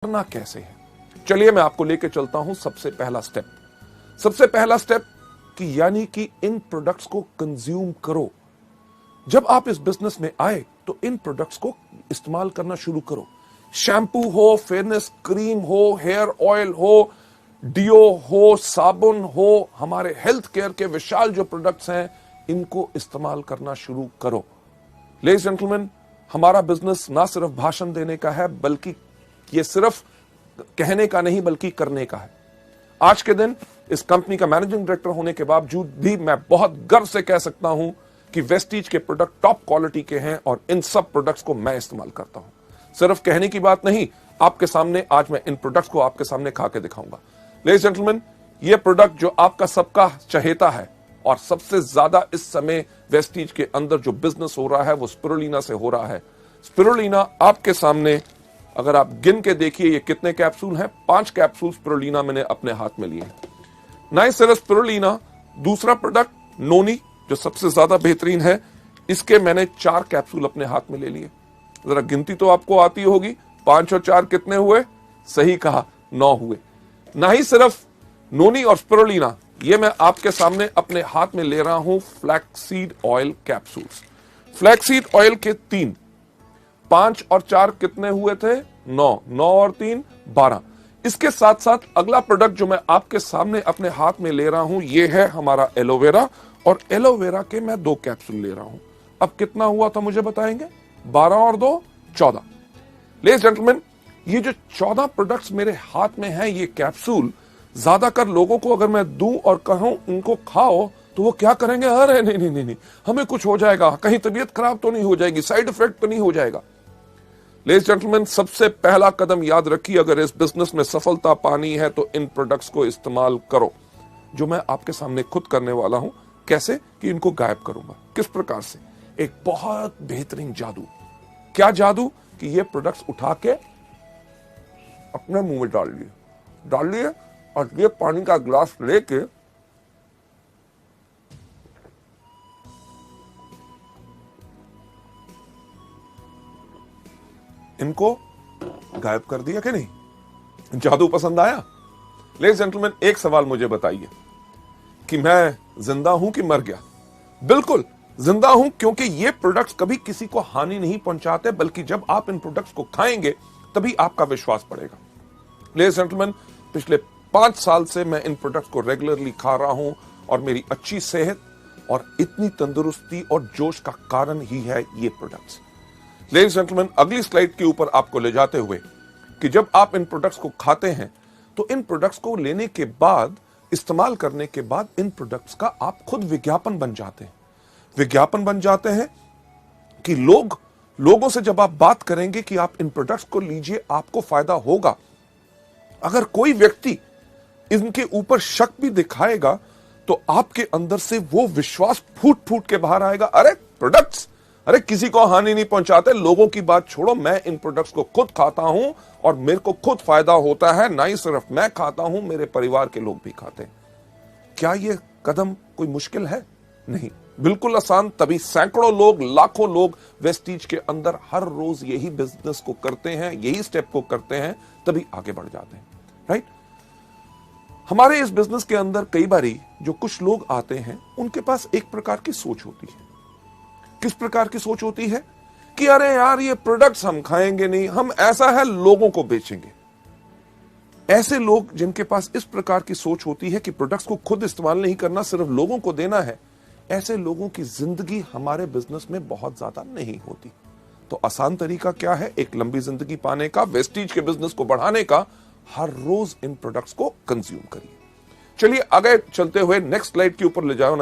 करना कैसे है। चलिए मैं आपको लेके चलता हूं सबसे पहला स्टेप कि यानी कि इन प्रोडक्ट्स को कंज्यूम करो। जब आप इस बिजनेस में आए तो इन प्रोडक्ट्स को इस्तेमाल करना शुरू करो। शैम्पू हो, फेयरनेस क्रीम हो, हेयर ऑयल हो, डियो हो, साबुन हो, हमारे हेल्थ केयर के विशाल जो प्रोडक्ट्स हैं इनको इस्तेमाल करना शुरू करो। लेडीज जेंटलमैन, हमारा बिजनेस ना सिर्फ भाषण देने का है बल्कि ये सिर्फ कहने का नहीं बल्कि करने का है। आज के दिन इस कंपनी का मैनेजिंग डायरेक्टर होने के बावजूद भी मैं बहुत गर्व से कह सकता हूं कि वेस्टीज के प्रोडक्ट टॉप क्वालिटी के हैं और इन सब प्रोडक्ट्स को मैं इस्तेमाल करता हूं। सिर्फ कहने की बात नहीं, आपके सामने आज मैं इन प्रोडक्ट्स को आपके सामने खा के दिखाऊंगा। लेडीज जेंटलमैन, ये प्रोडक्ट जो आपका सबका चहेता है और सबसे ज्यादा इस समय वेस्टीज के अंदर जो बिजनेस हो रहा है वो स्पिरुलिना से हो रहा है। स्पिरुलिना आपके सामने अगर आप गिन के देखिए ये कितने कैप्सूल हैं। 5 कैप्सूल स्पिरुलिना मैंने अपने हाथ में लिए हैं। ना ही सिर्फ स्पिरुलिना, दूसरा प्रोडक्ट नोनी जो सबसे ज्यादा बेहतरीन है, इसके मैंने 4 कैप्सूल अपने हाथ में ले लिए। जरा गिनती तो आपको आती होगी, 5 और 4 कितने हुए? सही कहा, 9 हुए। ना ही सिर्फ नोनी और स्पिरुलिना, ये मैं आपके सामने अपने हाथ में ले रहा हूं flaxseed oil capsules. Flaxseed oil के 3, 5 और 4 कितने हुए थे? 9, 9 और 3 12। इसके साथ साथ अगला प्रोडक्ट जो मैं आपके सामने अपने हाथ में ले रहा हूं ये है हमारा एलोवेरा, और एलोवेरा के मैं 2 कैप्सूल ले रहा हूं। अब कितना हुआ था मुझे बताएंगे? 12 और 2 14। लेडीज जेंटलमैन, ये जो 14 प्रोडक्ट्स मेरे हाथ में हैं, ये कैप्सूल ज्यादातर लोगों को अगर मैं दूं और कहूं इनको खाओ तो वो क्या करेंगे? अरे नहीं नहीं नहीं नहीं, हमें कुछ हो जाएगा, कहीं तबीयत खराब तो नहीं हो जाएगी, साइड इफेक्ट तो नहीं हो जाएगा। लेडीज जेंटलमैन, सबसे पहला कदम याद रखिए, अगर इस बिजनेस में सफलता पानी है तो इन प्रोडक्ट्स को इस्तेमाल करो जो मैं आपके सामने खुद करने वाला हूं। कैसे कि इनको गायब करूंगा, किस प्रकार से? एक बहुत बेहतरीन जादू। क्या जादू? कि ये प्रोडक्ट्स उठा के अपने मुंह में डाल लिए और ये पानी का ग्लास लेके इनको गायब कर दिया कि नहीं? जादू पसंद आया? लेडीज जेंटलमैन, एक सवाल मुझे बताइए कि मैं जिंदा हूं कि मर गया? बिल्कुल जिंदा हूं, क्योंकि ये प्रोडक्ट्स कभी किसी को हानि नहीं पहुंचाते, बल्कि जब आप इन प्रोडक्ट्स को खाएंगे तभी आपका विश्वास बढ़ेगा। लेडीज जेंटलमैन, पिछले 5 साल से मैं इन प्रोडक्ट्स को रेगुलरली खा रहा हूं और मेरी अच्छी सेहत और इतनी तंदुरुस्ती और जोश का कारण ही है ये प्रोडक्ट्स। लेडीज जेंटलमैन, अगली स्लाइड के ऊपर आपको ले जाते हुए कि जब आप इन प्रोडक्ट्स को खाते हैं तो इन प्रोडक्ट्स को लेने के बाद, इस्तेमाल करने के बाद इन प्रोडक्ट्स का आप खुद विज्ञापन बन जाते हैं कि लोगों से जब आप बात करेंगे कि आप इन प्रोडक्ट्स को लीजिए, आपको फायदा होगा। अगर कोई व्यक्ति इनके ऊपर शक भी दिखाएगा तो आपके अंदर से वो विश्वास फूट फूट के बाहर आएगा। अरे प्रोडक्ट्स, अरे किसी को हानि नहीं पहुंचाते, लोगों की बात छोड़ो, मैं इन प्रोडक्ट्स को खुद खाता हूं और मेरे को खुद फायदा होता है। ना ही सिर्फ मैं खाता हूं, मेरे परिवार के लोग भी खाते हैं। क्या यह कदम कोई मुश्किल है? नहीं, बिल्कुल आसान। तभी सैकड़ों लोग, लाखों लोग वेस्टीज के अंदर हर रोज यही बिजनेस को करते हैं, यही स्टेप को करते हैं, तभी आगे बढ़ जाते हैं। राइट? हमारे इस बिजनेस के अंदर कई बारी जो कुछ लोग आते हैं उनके पास एक प्रकार की सोच होती है। किस प्रकार की सोच होती है? कि अरे यार ये प्रोडक्ट्स हम खाएंगे नहीं, हम ऐसा है लोगों को बेचेंगे। ऐसे लोग जिनके पास इस प्रकार की सोच होती है कि प्रोडक्ट्स को खुद इस्तेमाल नहीं करना, सिर्फ लोगों को देना है, ऐसे लोगों की जिंदगी हमारे बिजनेस में बहुत ज्यादा नहीं होती। तो आसान तरीका क्या है एक लंबी जिंदगी पाने का, वेस्टीज के बिजनेस को बढ़ाने का? हर रोज इन प्रोडक्ट्स को कंज्यूम करिए। चलिए आगे चलते हुए नेक्स्ट स्लाइड के ऊपर ले जाओ।